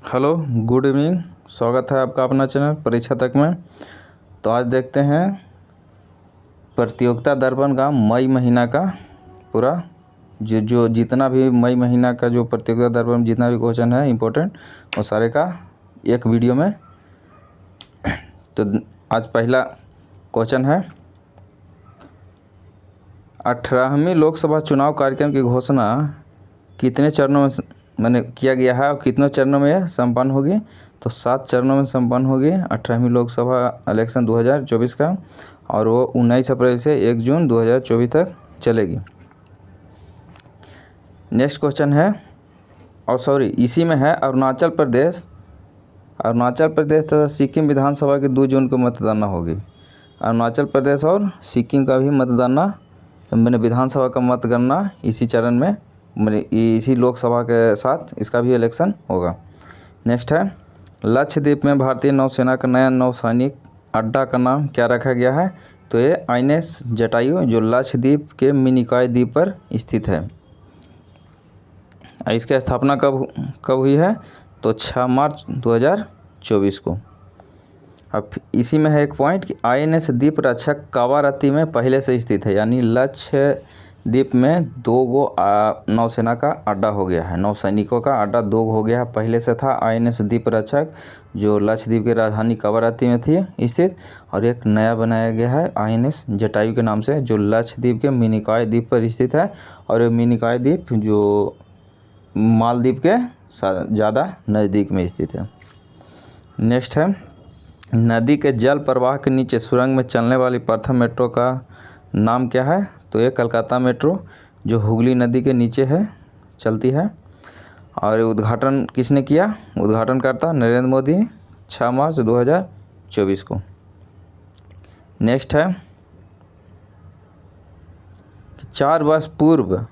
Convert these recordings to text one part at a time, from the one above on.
Hello, good evening. स्वागत है आपका अपना चैनल परीक्षा तक में। तो आज देखते हैं प्रतियोगिता दर्पण का मई महीना का पूरा जो जितना भी मई महीना का जो प्रतियोगिता दर्पण में जितना भी क्वेश्चन है इम्पोर्टेंट वो सारे का एक वीडियो में। तो आज पहला क्वेश्चन है, 18वीं लोकसभा चुनाव कार्यक्रम की घोषणा कितने चरणों में किया गया है और कितने चरणों में यह संपन्न होगी। तो 7 चरणों में संपन्न होगी 18वीं लोकसभा इलेक्शन 2024 का, और वो 19 अप्रैल से 1 जून 2024 तक चलेगी। नेक्स्ट क्वेश्चन है, इसी में है, अरुणाचल प्रदेश तथा सिक्किम विधानसभा की 2 जून को मतगणना होगी। अरुणाचल प्रदेश और सिक्किम का भी मतगणना विधानसभा का मतगणना इसी चरण में इसी लोकसभा के साथ इसका भी इलेक्शन होगा। नेक्स्ट है, लक्षद्वीप में भारतीय नौसेना का नया नौसैनिक अड्डा का नाम क्या रखा गया है। तो ये INS जटायु जो लक्षद्वीप के मिनिकॉय द्वीप पर स्थित है। इसकी स्थापना कब हुई है। तो 6 मार्च 2024 को। अब इसी में है एक पॉइंट कि INS द्वीप रक्षक कावारत्ती में पहले से स्थित है, यानी लक्षद्वीप में 2 नौसेना का अड्डा हो गया है, नौसैनिकों का अड्डा 2 हो गया है। पहले से था INS द्वीप रक्षक जो लक्षद्वीप की राजधानी कावारत्ती में थी स्थित, और एक नया बनाया गया है INS जटायु के नाम से जो लक्षद्वीप के मिनिकॉय द्वीप पर स्थित है, और ये मिनिकॉय द्वीप जो मालदीव के ज़्यादा नज़दीक में स्थित है। नेक्स्ट है, नदी के जल प्रवाह के नीचे सुरंग में चलने वाली प्रथम मेट्रो का नाम क्या है। तो ये कलकत्ता मेट्रो जो हुगली नदी के नीचे है चलती है, और उद्घाटन किसने किया। उद्घाटनकर्ता नरेंद्र मोदी 6 मार्च 2024 को। नेक्स्ट है, 4 वर्ष पूर्व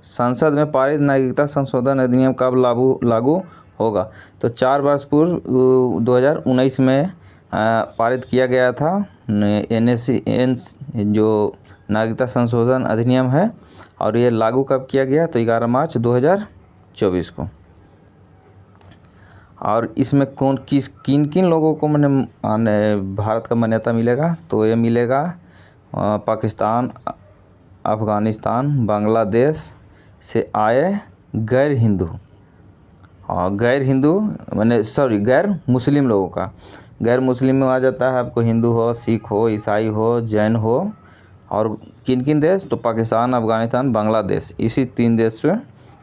संसद में पारित नागरिकता संशोधन अधिनियम कब लागू होगा। तो 4 वर्ष पूर्व 2019 में पारित किया गया था NSC जो नागरिकता संशोधन अधिनियम है, और ये लागू कब किया गया। तो 11 मार्च 2024 को। और इसमें किन किन लोगों को भारत का मान्यता मिलेगा। तो ये मिलेगा पाकिस्तान, अफ़गानिस्तान, बांग्लादेश से आए गैर मुस्लिम लोगों का। गैर मुस्लिम में आ जाता है आपको हिंदू हो, सिख हो, ईसाई हो, जैन हो, और किन देश। तो पाकिस्तान, अफ़गानिस्तान, बांग्लादेश, इसी 3 देश से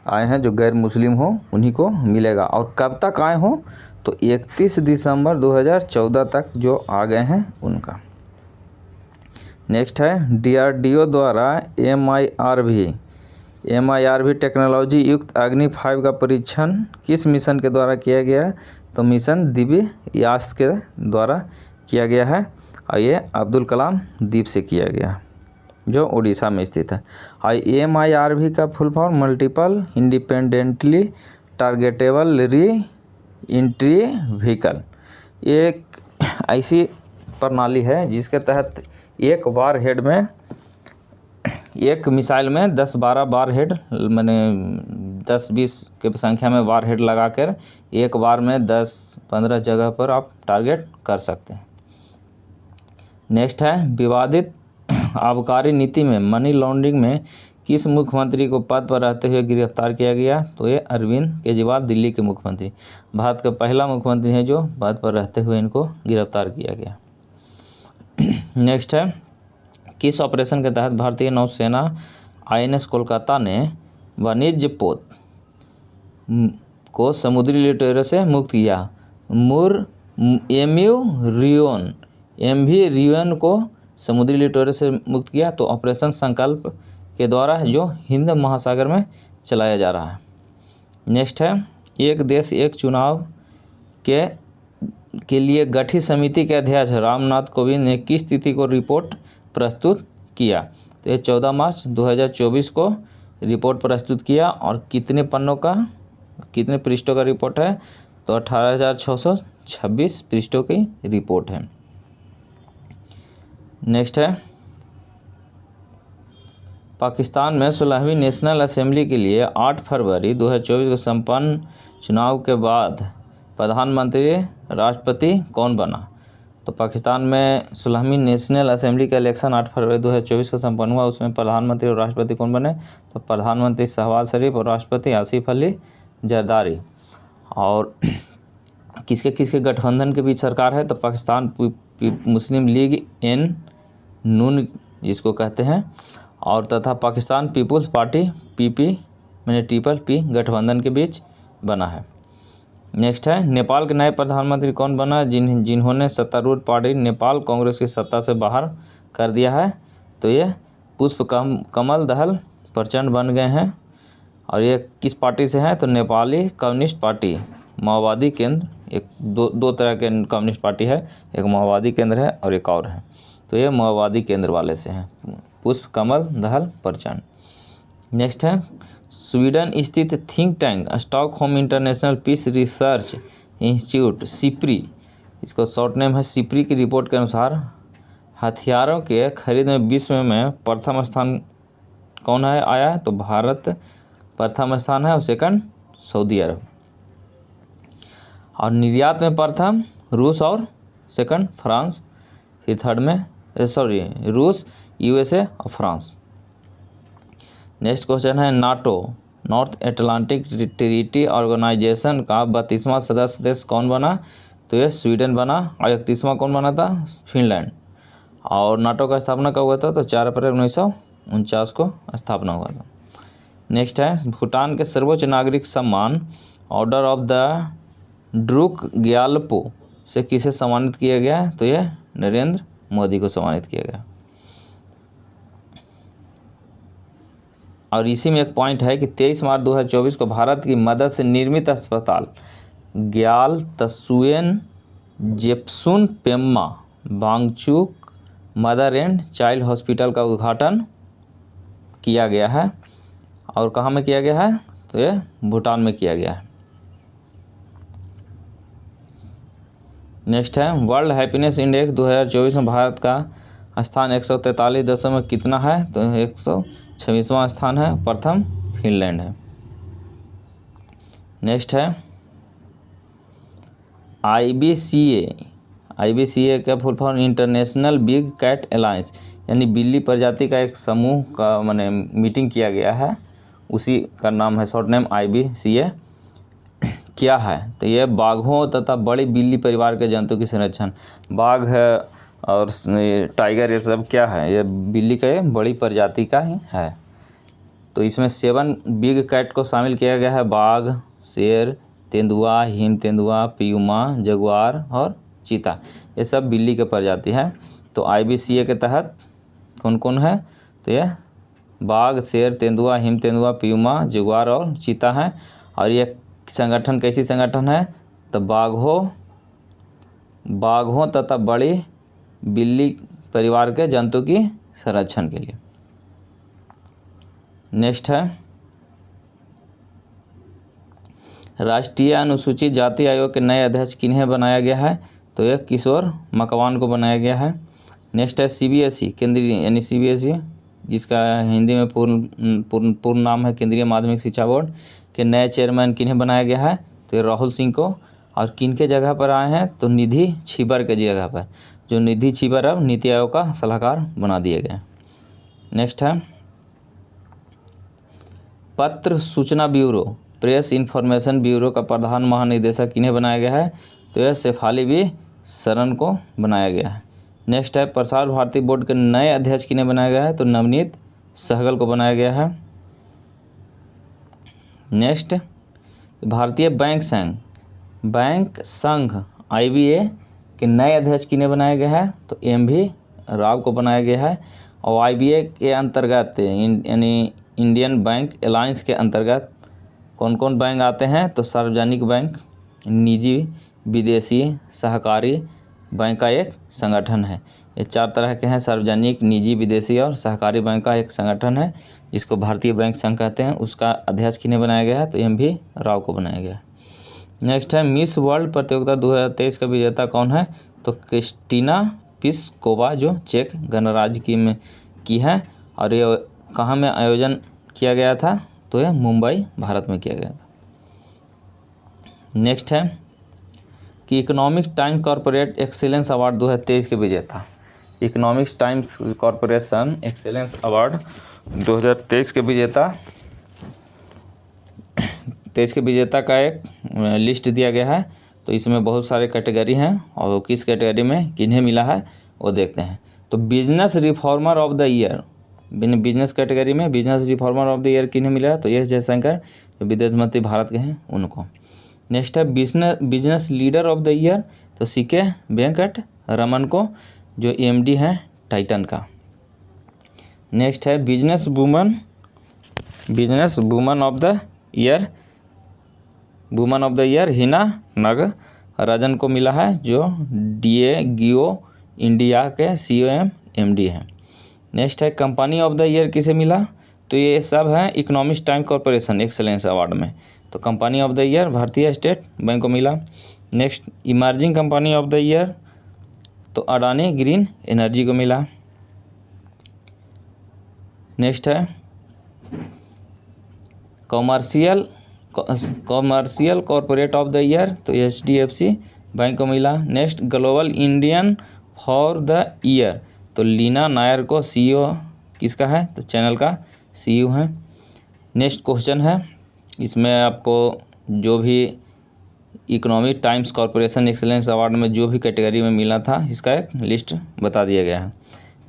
आए हैं जो गैर मुस्लिम हो उन्हीं को मिलेगा। और कब तक आए हो। तो 31 दिसंबर 2014 तक जो आ गए हैं उनका। नेक्स्ट है, DRDO द्वारा MIRV टेक्नोलॉजी युक्त अग्नि 5 का परीक्षण किस मिशन के द्वारा किया गया है। तो मिशन दिव्य यास के द्वारा किया गया है, और ये अब्दुल कलाम द्वीप से किया गया जो उड़ीसा में स्थित है। और MIRV का full form multiple independently targetable re entry vehicle. एक ऐसी प्रणाली है जिसके तहत एक वार हेड में एक मिसाइल में 10-12 वार हेड 10-20 के संख्या में वार हेड लगाकर एक बार में 10-15 जगह पर आप टारगेट कर सकते हैं। नेक्स्ट है, विवादित आबकारी नीति में मनी लॉन्ड्रिंग में किस मुख्यमंत्री को पद पर रहते हुए गिरफ्तार किया गया। तो ये अरविंद केजरीवाल दिल्ली के मुख्यमंत्री, भारत का पहला मुख्यमंत्री है जो पद पर रहते हुए इनको गिरफ्तार किया गया। नेक्स्ट है, किस ऑपरेशन के तहत भारतीय नौसेना INS कोलकाता ने वाणिज्य पोत को समुद्री लुटेरों से मुक्त किया। MV रियोन को समुद्री लुटेरों से मुक्त किया। तो ऑपरेशन संकल्प के द्वारा जो हिंद महासागर में चलाया जा रहा है। नेक्स्ट है, एक देश एक चुनाव के लिए गठित समिति के अध्यक्ष रामनाथ कोविंद ने किस तिथि को रिपोर्ट प्रस्तुत किया। तो ये 14 मार्च 2024 को रिपोर्ट प्रस्तुत किया, और कितने पृष्ठों का रिपोर्ट है। तो 18,626 पृष्ठों की रिपोर्ट है। नेक्स्ट है, पाकिस्तान में 16वीं नेशनल असेंबली के लिए 8 फरवरी 2024 को संपन्न चुनाव के बाद प्रधानमंत्री राष्ट्रपति कौन बना? तो पाकिस्तान में 16वीं नेशनल असेंबली का इलेक्शन 8 फरवरी 2024 को संपन्न हुआ। उसमें प्रधानमंत्री और राष्ट्रपति कौन बने? तो प्रधानमंत्री शहबाज शरीफ और राष्ट्रपति आसिफ अली जरदारी। और किसके किसके गठबंधन के बीच सरकार है? तो पाकिस्तान मुस्लिम लीग एन नून जिसको कहते हैं, और तथा पाकिस्तान पीपुल्स पार्टी पीपी मैंने ट्रिपल पी गठबंधन के बीच बना है। नेक्स्ट है, नेपाल के नए प्रधानमंत्री कौन बना जिन्होंने सत्तारूढ़ पार्टी नेपाल कांग्रेस की सत्ता से बाहर कर दिया है? तो ये पुष्प कमल दहल प्रचंड बन गए हैं। और ये किस पार्टी से हैं? तो नेपाली कम्युनिस्ट पार्टी माओवादी केंद्र, एक दो तरह के कम्युनिस्ट पार्टी है, एक माओवादी केंद्र है और एक और है। तो ये माओवादी केंद्र वाले से हैं, पुष्प कमल दहल प्रचंड। नेक्स्ट है, स्वीडन स्थित think tank Stockholm International Peace Research Institute SIPRI, इसको शॉर्ट नेम है सिप्री, की रिपोर्ट के अनुसार हथियारों के खरीद में विश्व में प्रथम स्थान कौन है आया है? तो भारत प्रथम स्थान है और सेकंड सऊदी अरब। और निर्यात में प्रथम रूस और सेकंड फ्रांस, फिर थर्ड में रूस, यूएसए और फ्रांस। नेक्स्ट क्वेश्चन है, NATO North Atlantic Treaty Organization का 32वां सदस्य देश कौन बना? तो ये स्वीडन बना। और 31वां कौन बना था? फिनलैंड। और नाटो का स्थापना कब हुआ था? तो 4 अप्रैल 1949 को स्थापना हुआ था। नेक्स्ट है, भूटान के सर्वोच्च नागरिक सम्मान order of the Druk Gyalpo से किसे सम्मानित किया गया? तो ये नरेंद्र मोदी को सम्मानित किया गया। और इसी में एक पॉइंट है कि 23 मार्च 2024 को भारत की मदद से निर्मित अस्पताल Gyal तसुएन जेप्सुन पेम्मा Wangchuck mother and child hospital का उद्घाटन किया गया है। और कहाँ में किया गया है? तो ये भूटान में किया गया है। नेक्स्ट है, वर्ल्ड हैप्पीनेस इंडेक्स 2024 में भारत का स्थान 143 में कितना है? तो 126वां स्थान है, प्रथम फिनलैंड है। नेक्स्ट है, IBCA का full form International Big Cat Alliance, यानी बिल्ली प्रजाति का एक समूह का माने मीटिंग किया गया है, उसी का नाम है, शॉर्ट नेम IBCA। क्या है? तो यह बाघों तथा बड़ी बिल्ली परिवार के जंतु की संरक्षण, बाघ है और टाइगर, ये सब क्या है? ये बिल्ली का बड़ी प्रजाति का ही है। तो इसमें 7 बिग कैट को शामिल किया गया है, बाघ, शेर, तेंदुआ, हिम तेंदुआ, पियूमा, जगुआर और चीता, ये सब बिल्ली के प्रजाति है। तो IBCA के तहत कौन कौन है? तो ये बाघ, शेर, तेंदुआ, हिम तेंदुआ, पियूमा, जगुआर और चीता है। और ये संगठन कैसी संगठन है? तो बाघों तथा बड़ी बिल्ली परिवार के जंतु की संरक्षण के लिए। नेक्स्ट है, राष्ट्रीय अनुसूचित जाति आयोग के नए अध्यक्ष किन्हें बनाया गया है? तो यह किशोर मकवान को बनाया गया है। नेक्स्ट है, CBSE केंद्रीय यानी CBSE जिसका हिंदी में पूर्ण नाम है केंद्रीय माध्यमिक शिक्षा बोर्ड के नए चेयरमैन किन्हें बनाया गया है? तो ये राहुल सिंह को। और किन के जगह पर आए हैं? तो निधि छिबर के जगह पर, जो निधि छिबर अब नीति आयोग का सलाहकार बना दिए गए। नेक्स्ट है, पत्र सूचना ब्यूरो प्रेस इन्फॉर्मेशन ब्यूरो का प्रधान महानिदेशक किन्हें बनाया गया है? तो यह शेफाली बी सरन को बनाया गया है। नेक्स्ट है, प्रसार भारती बोर्ड के नए अध्यक्ष किन्हें बनाया गया है? तो नवनीत सहगल को बनाया गया है। नेक्स्ट, भारतीय बैंक संघ IBA के नए अध्यक्ष किन्हें बनाया गया है? तो MV राव को बनाया गया है। और IBA के अंतर्गत यानी इंडियन बैंक अलायंस के अंतर्गत कौन कौन बैंक आते हैं? तो सार्वजनिक बैंक, निजी, विदेशी, सहकारी बैंक का एक संगठन है। ये 4 तरह के हैं, सार्वजनिक, निजी, विदेशी और सहकारी बैंक का एक संगठन है जिसको भारतीय बैंक संघ कहते हैं। उसका अध्यक्ष किन्हें बनाया गया है? तो MV राव को बनाया गया है। नेक्स्ट है, मिस वर्ल्ड प्रतियोगिता 2023 का विजेता कौन है? तो क्रिस्टीना पिस्कोवा, जो चेक गणराज्य की है। और ये कहाँ में आयोजन किया गया था? तो ये मुंबई भारत में किया गया था। नेक्स्ट है, कि economic times corporate excellence award 2023 के विजेता, economics Times corporation excellence award 2023 के विजेता 23 के विजेता का एक लिस्ट दिया गया है। तो इसमें बहुत सारे कैटेगरी हैं और किस कैटेगरी में किन्हें मिला है वो देखते हैं। तो business reformer of the year, business category में business reformer of the year किन्हें मिला है? तो एस जयशंकर जो विदेश मंत्री भारत के हैं उनको। नेक्स्ट है business leader of the year, तो सीके वेंकट रमन को जो एमडी हैं टाइटन का। नेक्स्ट है business woman of the year Hina Nagarajan को मिला है जो डिएगो इंडिया के सीईओ एमडी हैं। नेक्स्ट है कंपनी ऑफ द ईयर किसे मिला? तो ये सब है Economics Times corporation excellence award में। तो company of the year Bharatiya State Bank को मिला। Next emerging company of the year तो अडानी ग्रीन एनर्जी को मिला। नेक्स्ट है commercial corporate of the year तो एचडीएफसी बैंक को मिला। Next global Indian for the year तो लीना नायर को सीईओ किसका है? तो चैनल का सीईओ है। नेक्स्ट क्वेश्चन है, इसमें आपको जो भी economic times corporation excellence award में जो भी कैटेगरी में मिला था इसका एक लिस्ट बता दिया गया है।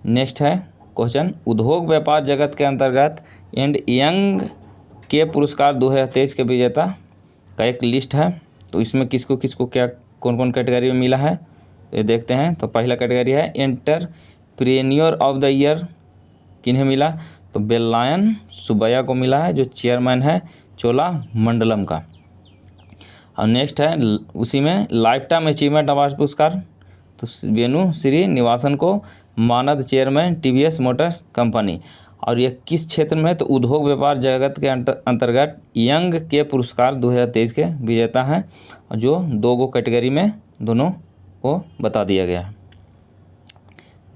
नेक्स्ट है क्वेश्चन, उद्योग व्यापार जगत के अंतर्गत एंड यंग के पुरस्कार 2023 के विजेता का एक लिस्ट है। तो इसमें किसको किसको क्या कौन कौन कैटेगरी में मिला है ये देखते हैं। तो पहला कैटेगरी है एंटरप्रेन्योर ऑफ द ईयर, किन्हें मिला? तो बेल्लायन सुबैया को मिला है जो चेयरमैन है चोला मंडलम का। और नेक्स्ट है उसी में लाइफ टाइम अचीवमेंट अवार्ड पुरस्कार तो वेणु श्रीनिवासन को मानद चेयरमैन टीवीएस मोटर्स कंपनी। और ये किस क्षेत्र में? तो उद्योग व्यापार जगत के अंतर्गत यंग के पुरस्कार 2023 के विजेता हैं जो 2 कैटेगरी में दोनों को बता दिया गया है।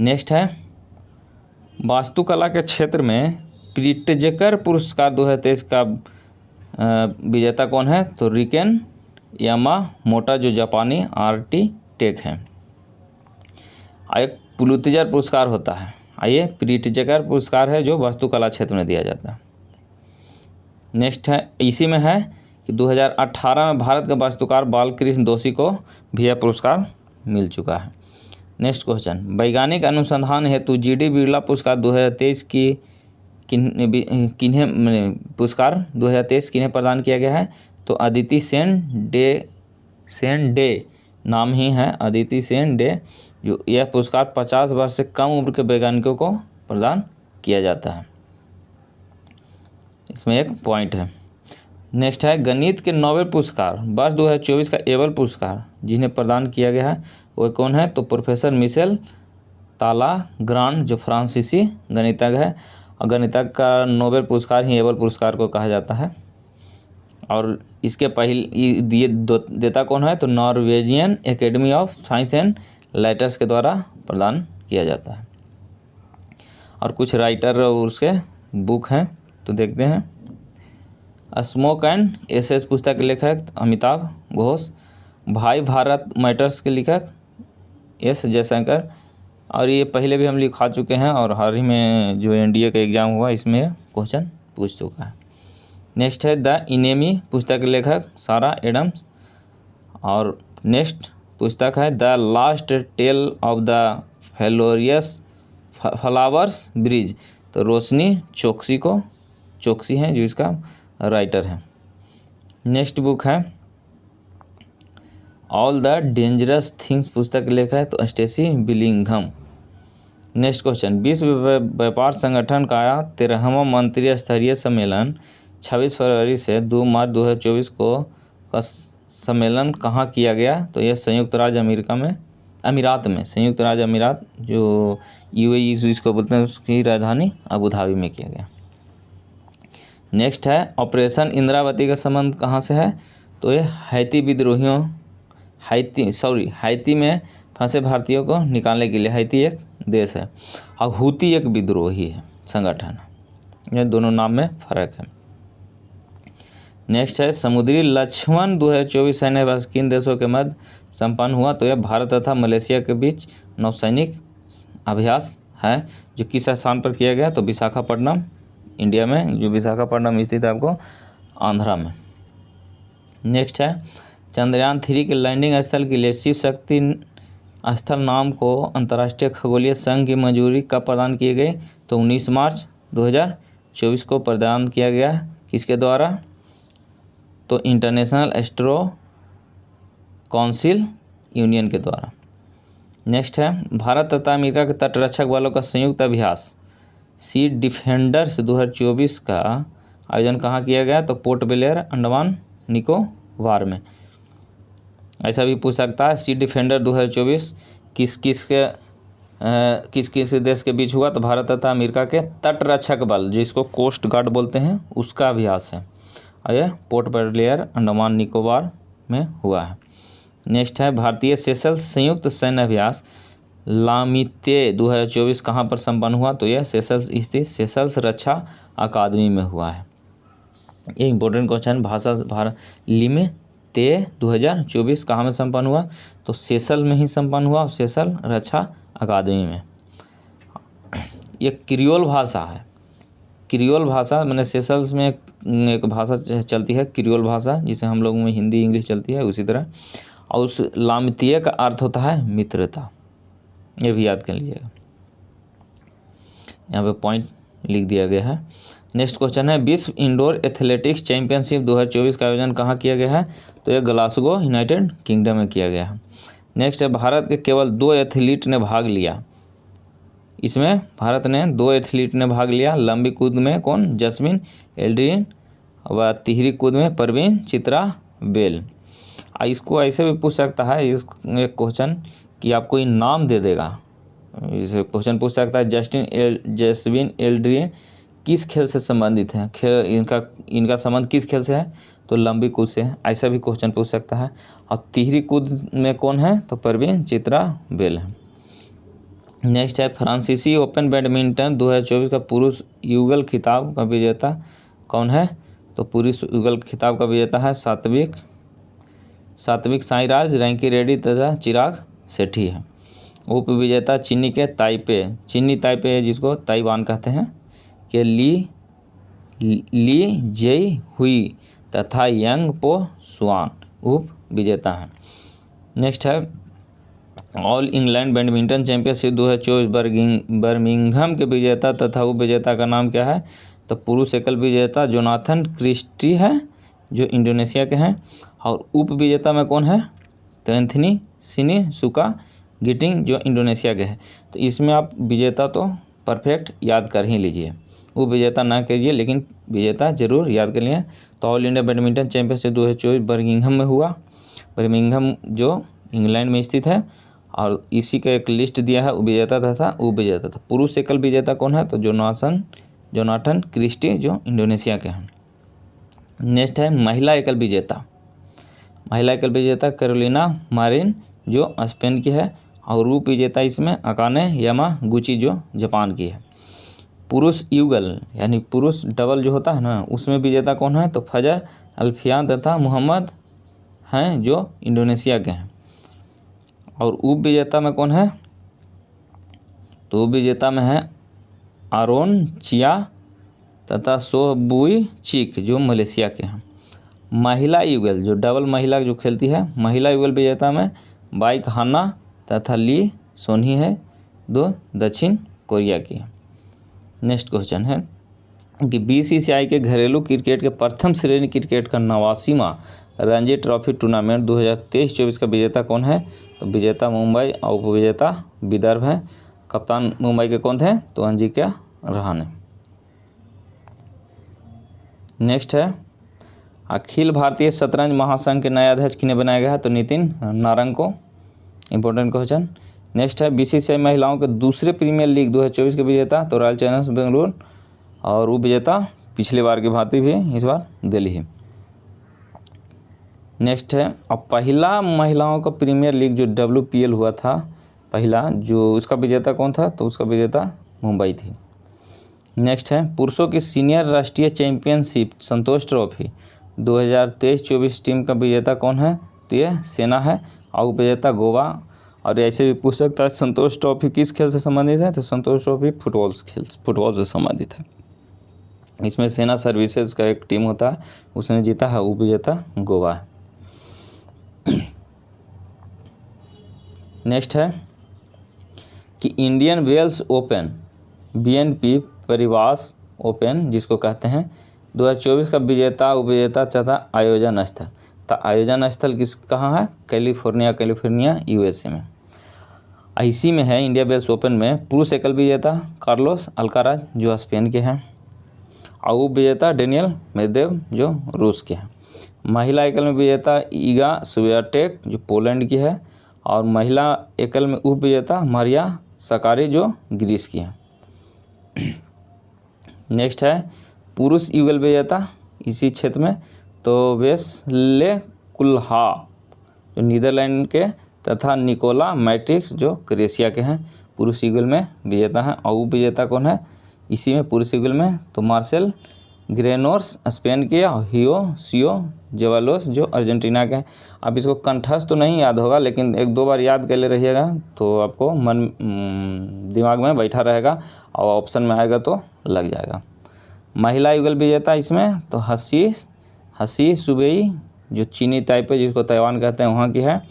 नेक्स्ट है वास्तुकला के क्षेत्र में प्रिट्जेकर पुरस्कार 2023 का विजेता कौन है? तो रिकेन यामामोटा जो जापानी आर्किटेक्ट हैं। एक पुलित्जर पुरस्कार होता है, आइए प्रिट्जेकर पुरस्कार है जो वास्तुकला क्षेत्र में दिया जाता है। नेक्स्ट है इसी में है कि 2018 में भारत के वास्तुकार बालकृष्ण दोषी को भी यह पुरस्कार मिल चुका है। नेक्स्ट क्वेश्चन, वैज्ञानिक अनुसंधान हेतु जीडी बिरला पुरस्कार 2023 की किन्हें पुरस्कार 2023 किन्हें प्रदान किया गया है? तो अदिति सेन डे नाम ही है अदिति सेन डे, जो यह पुरस्कार 50 वर्ष से कम उम्र के वैज्ञानिकों को प्रदान किया जाता है। इसमें एक पॉइंट है। नेक्स्ट है गणित के नोबेल पुरस्कार वर्ष 2024 का एबल पुरस्कार जिन्हें प्रदान किया गया है वो कौन है? तो प्रोफेसर मिशेल तालाग्रान जो फ्रांसीसी गणितज्ञ है। और गणितज्ञ का नोबेल पुरस्कार ही एबल पुरस्कार को कहा जाता है। और इसके पहले देता कौन है? तो Norwegian academy of science and letters के द्वारा प्रदान किया जाता है। और कुछ राइटर और उसके बुक हैं तो देखते हैं। स्मोक एंड एसेस पुस्तक के लेखक अमिताभ घोष, भाई भारत मैटर्स के लेखक एस जयशंकर। और ये पहले भी हम लिखा चुके हैं और हाल ही में जो एनडीए का एग्ज़ाम हुआ इसमें क्वेश्चन पूछ चुका है। नेक्स्ट है द इनेमी पुस्तक के लेखक सारा एडम्स। और नेक्स्ट पुस्तक है the last tale of the flowers bridge तो रोशनी चौकसी हैं जो इसका राइटर है। नेक्स्ट बुक है ऑल द डेंजरस थिंग्स पुस्तक के लेखक है तो स्टेसी बिलिंघम। नेक्स्ट क्वेश्चन, विश्व व्यापार संगठन का 13वां मंत्रिस्तरीय स्तरीय सम्मेलन 26 फरवरी से 2 मार्च 2024 को का सम्मेलन कहाँ किया गया? तो यह संयुक्त राज्य अमीरात में संयुक्त राज्य अमीरात जो यूएई इसको बोलते हैं उसकी राजधानी अबू धाबी में किया गया। नेक्स्ट है ऑपरेशन इंद्रावती का संबंध कहाँ से है? तो ये हैती में फंसे भारतीयों को निकालने के लिए। हैती एक देश है और हूती एक विद्रोही है संगठन, ये दोनों नाम में फ़र्क है। नेक्स्ट है समुद्री लक्ष्मण 2024 सैन्य अभ्यास किन देशों के मध्य संपन्न हुआ? तो यह भारत तथा मलेशिया के बीच नौसैनिक अभ्यास है, जो किस स्थान पर किया गया? तो विशाखापट्टनम, इंडिया में, जो विशाखापट्टनम स्थित है आपको आंध्रा में। नेक्स्ट है चंद्रयान 3 के लैंडिंग स्थल के लिए शिव शक्ति स्थल नाम को अंतर्राष्ट्रीय खगोलीय संघ की मंजूरी कब प्रदान की गई? तो 19 मार्च 2024 को प्रदान किया गया। किसके द्वारा? तो इंटरनेशनल एस्ट्रो काउंसिल यूनियन के द्वारा। नेक्स्ट है भारत तथा अमेरिका के तटरक्षक बलों का संयुक्त अभ्यास सी डिफेंडर्स 2024 का आयोजन कहाँ किया गया? तो पोर्ट ब्लेयर, अंडमान निकोबार में। ऐसा भी पूछ सकता है सी डिफेंडर 2024 किस किस देश के बीच हुआ? तो भारत तथा अमेरिका के तटरक्षक बल, जिसको कोस्ट गार्ड बोलते हैं, उसका अभ्यास है और यह पोर्ट ब्लेयर, अंडमान निकोबार में हुआ है। नेक्स्ट है भारतीय सेशल्स संयुक्त सैन्य अभ्यास लामिते 2024 कहाँ पर संपन्न हुआ? तो यह सेशल्स स्थित सेशल्स रक्षा अकादमी में हुआ है। ये इंपॉर्टेंट क्वेश्चन भारत लिमिते 2024 कहाँ में संपन्न हुआ? तो सेशल में ही संपन्न हुआ, सेशल रक्षा अकादमी में। ये क्रियोल भाषा है। क्रियोल भाषा मैंने सेशल्स में एक भाषा चलती है क्रियोल भाषा, जिसे हम लोगों में हिंदी इंग्लिश चलती है, उसी तरह। और उस लामितीय का अर्थ होता है मित्रता, ये भी याद कर लीजिएगा। यहाँ पे पॉइंट लिख दिया गया है। नेक्स्ट क्वेश्चन है विश्व इंडोर एथलेटिक्स चैंपियनशिप 2024 का आयोजन कहाँ किया गया है? तो यह ग्लासगो यूनाइटेड किंगडम में किया गया है। नेक्स्ट है भारत के केवल 2 एथलीट ने भाग लिया। इसमें भारत ने 2 एथलीट ने भाग लिया। लंबी कूद में कौन? जस्मिन एल्ड्रिन, व तिहरी कूद में परवीन चित्रा बेल। इसको ऐसे भी पूछ सकता है इस एक क्वेश्चन कि आपको इनाम दे देगा। इसे क्वेश्चन पूछ सकता है जस्मिन एल्ड्रिन किस खेल से संबंधित है? खेल इनका संबंध किस खेल से है? तो लंबी कूद से है। ऐसा भी क्वेश्चन पूछ सकता है। और तिहरी कूद में कौन है? तो परवीन चित्रा बेल है। नेक्स्ट है फ्रांसीसी ओपन बैडमिंटन 2024 का पुरुष युगल खिताब का विजेता कौन है? तो पुरुष युगल खिताब का विजेता है सात्विक साईराज, रैंकी रेड्डी तथा चिराग शेट्टी है। उप विजेता चीनी के ताइपे जिसको ताइवान कहते हैं के ली जेई हुई तथा यंग पो स्वान उप विजेता है। नेक्स्ट है all England badminton championship 2024 Birmingham के विजेता तथा उप विजेता का नाम क्या है? तो पुरुष एकल विजेता जोनाथन क्रिस्टी है, जो इंडोनेशिया के हैं। और उप विजेता में कौन है? तो एंथनी सिनिसुका गिटिंग, जो इंडोनेशिया के हैं। तो इसमें आप विजेता तो परफेक्ट याद कर ही लीजिए, उप विजेता ना कीजिए, लेकिन विजेता जरूर याद कर लिए। तो all India badminton championship 2024 Birmingham में हुआ। बर्मिंघम जो इंग्लैंड में स्थित है, और इसी का एक लिस्ट दिया है विजेता तथा उप विजेता था। पुरुष एकल विजेता कौन है? तो जोनाथन क्रिस्टी, जो इंडोनेशिया के हैं। नेक्स्ट है महिला एकल विजेता कैरोलिना मारिन, जो स्पेन की है। और उप विजेता इसमें अकाने यामागुची, जो जापान की है। पुरुष युगल यानी पुरुष डबल जो होता है ना, उसमें विजेता कौन है? तो फजर अल्फियान तथा मोहम्मद हैं, जो इंडोनेशिया के हैं। और उप विजेता में कौन है? तो उप विजेता में है आरोन चिया तथा सोहबुई चिक, जो मलेशिया के हैं। महिला युगल जो डबल महिला जो खेलती है, महिला युगल विजेता में बाइक हाना तथा ली सोनी है, 2 दक्षिण कोरिया की है। नेक्स्ट क्वेश्चन है कि बीसीसीआई के घरेलू क्रिकेट के प्रथम श्रेणी क्रिकेट का 89वां रणजी ट्रॉफी टूर्नामेंट 2023-24 का विजेता कौन है? तो विजेता मुंबई और उप विजेता विदर्भ है। कप्तान मुंबई के कौन थे? तो अजिंक्य रहाणे। नेक्स्ट है अखिल भारतीय शतरंज महासंघ के नए अध्यक्ष किन्हें बनाया गया है? तो नितिन नारंग को। Important question. नेक्स्ट है बीसीसीआई महिलाओं के दूसरे प्रीमियर लीग 2024 के विजेता तो रॉयल चैलेंजर्स बेंगलुरु, और उप विजेता पिछली बार की भांति भी इस बार दिल्ली है। नेक्स्ट है अब पहला महिलाओं का प्रीमियर लीग जो WPL हुआ था पहला, जो उसका विजेता कौन था? तो उसका विजेता मुंबई थी। नेक्स्ट है पुरुषों की सीनियर राष्ट्रीय चैंपियनशिप संतोष ट्रॉफी 2023-24 टीम का विजेता कौन है? तो ये सेना है। और उपविजेता गोवा। और ऐसे भी पूछ सकता है संतोष ट्रॉफी किस खेल से संबंधित है? तो संतोष ट्रॉफी फुटबॉल से संबंधित है। इसमें सेना सर्विसेज का एक टीम होता है, उसने जीता है, उपविजेता गोवा है। नेक्स्ट है कि Indian Wells Open, BNP Paribas Open जिसको कहते हैं, 2024 का विजेता, उपविजेता तथा आयोजन स्थल। तो आयोजन स्थल कहाँ है? कैलिफोर्निया USA में। इसी में है इंडिया वेल्स ओपन में पुरुष एकल विजेता कार्लोस अल्काराज जो स्पेन के हैं, और उपविजेता डेनियल मेदवेदेव जो रूस के हैं। महिला एकल में विजेता ईगा स्वियाटेक जो पोलैंड की है, और महिला एकल में उपविजेता मारिया सकारी जो ग्रीस की है। नेक्स्ट है पुरुष युगल विजेता इसी क्षेत्र में, तो वेस्ले कुल्हा जो नीदरलैंड के तथा निकोला मैट्रिक्स जो क्रोएशिया के हैं, पुरुष युगल में विजेता हैं। और उपविजेता कौन है इसी में पुरुष युगल में? तो मार्सेल ग्रेनोर्स स्पेन के, हियोसियो जेवालोस जो अर्जेंटीना के हैं। आप इसको कंठस्थ तो नहीं याद होगा, लेकिन एक दो बार याद कर ले रहिएगा तो आपको दिमाग में बैठा रहेगा, और ऑप्शन में आएगा तो लग जाएगा। महिला युगल विजेता इसमें तो हसी सुबेई जो चीनी ताइपे जिसको ताइवान कहते हैं वहाँ की है,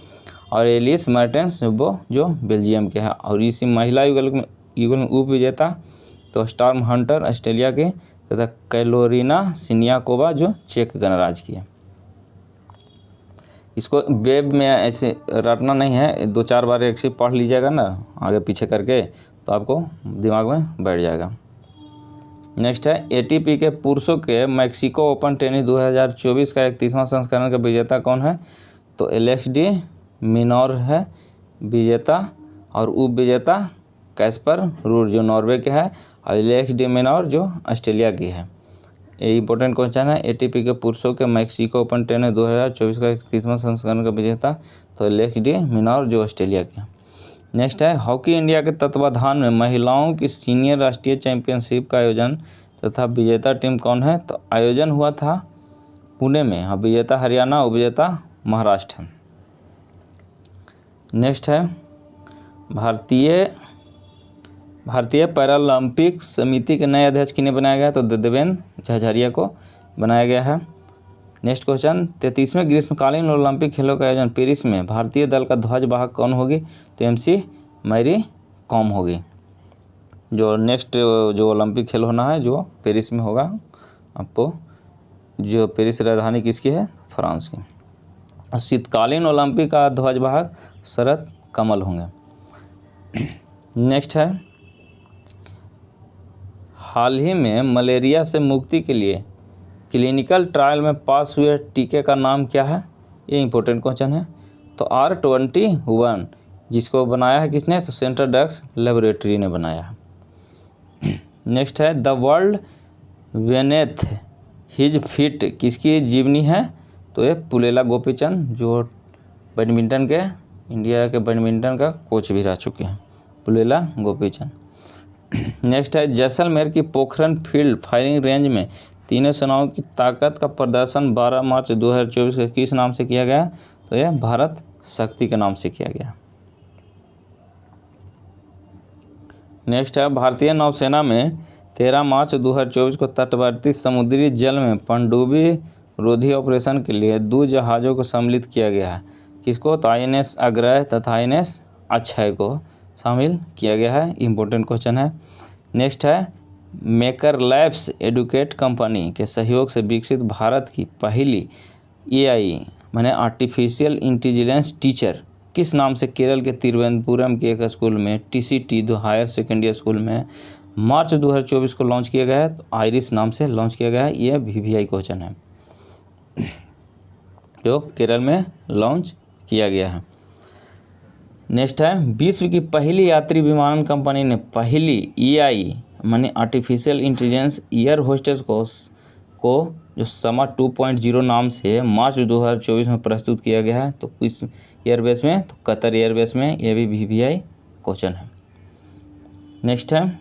और एलिस मर्टेंस वो जो बेल्जियम के हैं। और इसी महिला युगल में उप विजेता तो स्टॉर्म हंटर ऑस्ट्रेलिया के, तथा कैलोरीना सिनियाकोवा जो चेक गणराज्य की है। इसको वेब में ऐसे रटना नहीं है, 2-4 बार एक से पढ़ लीजिएगा ना आगे पीछे करके, तो आपको दिमाग में बैठ जाएगा। नेक्स्ट है ATP के पुरुषों के मैक्सिको ओपन टेनिस 2024 का 31वां संस्करण का विजेता कौन है? तो एलेक्स डी मिनोर है विजेता, और उप विजेता कैस्पर रूड जो नॉर्वे के है, और एलेक्स डी मिनोर जो ऑस्ट्रेलिया की है। ये इंपॉर्टेंट क्वेश्चन है। ATP के पुरुषों के मैक्सिको ओपन टेनिस 2024 का 31वां संस्करण का विजेता तो एलेक्स डी मिनोर जो ऑस्ट्रेलिया के हैं। नेक्स्ट है हॉकी इंडिया के तत्वाधान में महिलाओं की सीनियर राष्ट्रीय चैंपियनशिप का आयोजन तथा विजेता टीम कौन है? तो आयोजन हुआ था पुणे में, और विजेता हरियाणा, उपविजेता महाराष्ट्र। नेक्स्ट है भारतीय पैरालंपिक समिति के नए अध्यक्ष किन्हें बनाया गया? तो देवेंद्र झाझड़िया को बनाया गया है। नेक्स्ट क्वेश्चन 33वें ग्रीष्मकालीन ओलंपिक खेलों का आयोजन पेरिस में भारतीय दल का ध्वज वाहक कौन होगी? तो MC मैरी कॉम होगी। जो नेक्स्ट जो ओलंपिक खेल होना है जो पेरिस में होगा, आपको जो पेरिस राजधानी किसकी है? फ्रांस की। और शीतकालीन ओलंपिक का ध्वज वाहक शरद कमल होंगे। नेक्स्ट है हाल ही में मलेरिया से मुक्ति के लिए क्लिनिकल ट्रायल में पास हुए टीके का नाम क्या है? ये इंपॉर्टेंट क्वेश्चन है। तो R21 जिसको बनाया है किसने? तो सेंट्रल ड्रग्स लेबोरेटरी ने बनाया है। नेक्स्ट है the world beneath his feet किसकी जीवनी है? तो ये पुलेला गोपीचंद जो बैडमिंटन के इंडिया के बैडमिंटन का कोच भी रह चुके हैं, पुलेला गोपीचंद। नेक्स्ट है जैसलमेर की पोखरन फील्ड फायरिंग रेंज में तीनों सेनाओं की ताकत का प्रदर्शन 12 मार्च 2024 के किस नाम से किया गया? तो यह भारत शक्ति के नाम से किया गया। नेक्स्ट है भारतीय नौसेना में 13 मार्च 2024 को तटवर्ती समुद्री जल में पनडुब्बी रोधी ऑपरेशन के लिए 2 जहाज़ों को सम्मिलित किया गया है। किसको? तो INS अग्रय तथा INS अक्षय को शामिल किया गया है। इंपॉर्टेंट क्वेश्चन है। नेक्स्ट है मेकर लैब्स एडुकेट कंपनी के सहयोग से विकसित भारत की पहली AI माने आर्टिफिशियल इंटेलिजेंस टीचर किस नाम से केरल के तिरुवनंतपुरम के एक स्कूल में TCT दो हायर सेकेंडरी स्कूल में मार्च 2024 को लॉन्च किया गया है? तो आइरिस नाम से लॉन्च किया गया है। यह VVI क्वेश्चन है जो केरल में लॉन्च किया गया है। नेक्स्ट है विश्व की पहली यात्री विमानन कंपनी ने पहली AI माने आर्टिफिशियल इंटेलिजेंस एयर होस्टेस को जो समा 2.0 नाम से मार्च 2024 में प्रस्तुत किया गया है। तो किस एयरबेस में? तो कतर एयरबेस में। यह भी VVI क्वेश्चन है। नेक्स्ट है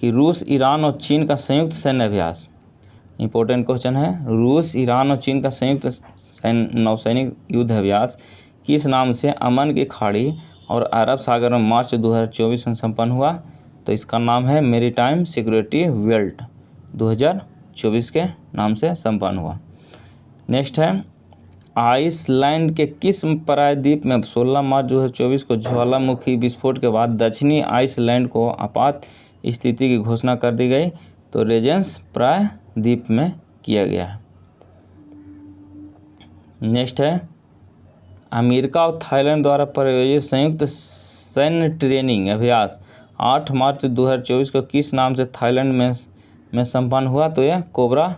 कि रूस, ईरान और चीन का संयुक्त सैन्य अभ्यास इम्पोर्टेंट क्वेश्चन है। रूस, ईरान और चीन का संयुक्त नौसैनिक युद्ध अभ्यास किस नाम से अमन की खाड़ी और अरब सागर में मार्च 2024 में संपन्न हुआ? तो इसका नाम है मैरीटाइम सिक्योरिटी बेल्ट, 2024 के नाम से संपन्न हुआ। नेक्स्ट है, आइसलैंड के किस प्रायद्वीप में 16 मार्च 2024 को ज्वालामुखी विस्फोट के बाद दक्षिणी आइसलैंड को आपात स्थिति की घोषणा कर दी गई? तो रेजेंस प्रायद्वीप में किया गया है। नेक्स्ट है, अमेरिका और थाईलैंड द्वारा प्रायोजित संयुक्त सैन्य ट्रेनिंग अभ्यास 8 मार्च 2024 को किस नाम से थाईलैंड में संपन्न हुआ? तो यह कोबरा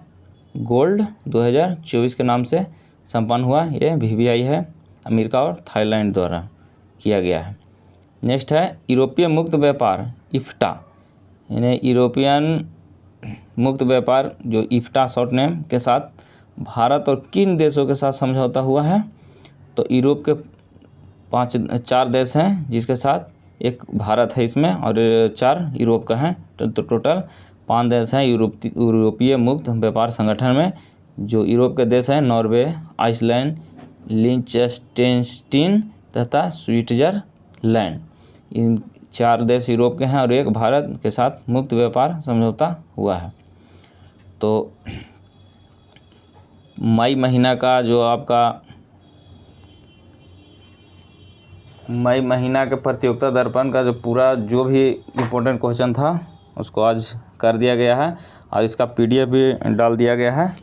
गोल्ड 2024 के नाम से संपन्न हुआ। यह VBI है, अमेरिका और थाईलैंड द्वारा किया गया है। नेक्स्ट है, यूरोपीय मुक्त व्यापार इफ्टा, यानी यूरोपियन मुक्त व्यापार जो इफ्टा शॉर्ट नेम के साथ भारत और किन देशों के साथ समझौता हुआ है? तो यूरोप के 4 देश हैं जिसके साथ एक भारत है इसमें और 4 यूरोप का है, तो टोटल 5 देश हैं यूरोपीय मुक्त व्यापार संगठन में। जो यूरोप के देश हैं नॉर्वे, आइसलैंड, लिंचटेनस्टीन तथा स्विट्जरलैंड। इन 4 देश यूरोप के हैं और एक भारत के साथ मुक्त व्यापार समझौता हुआ है। तो मई महीना का जो आपका मई महीना के प्रतियोगिता दर्पण का जो पूरा जो भी इम्पोर्टेंट क्वेश्चन था उसको आज कर दिया गया है और इसका PDF भी डाल दिया गया है।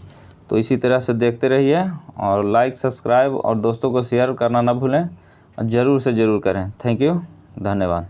तो इसी तरह से देखते रहिए और लाइक, सब्सक्राइब और दोस्तों को शेयर करना ना भूलें और ज़रूर से ज़रूर करें। थैंक यू, धन्यवाद।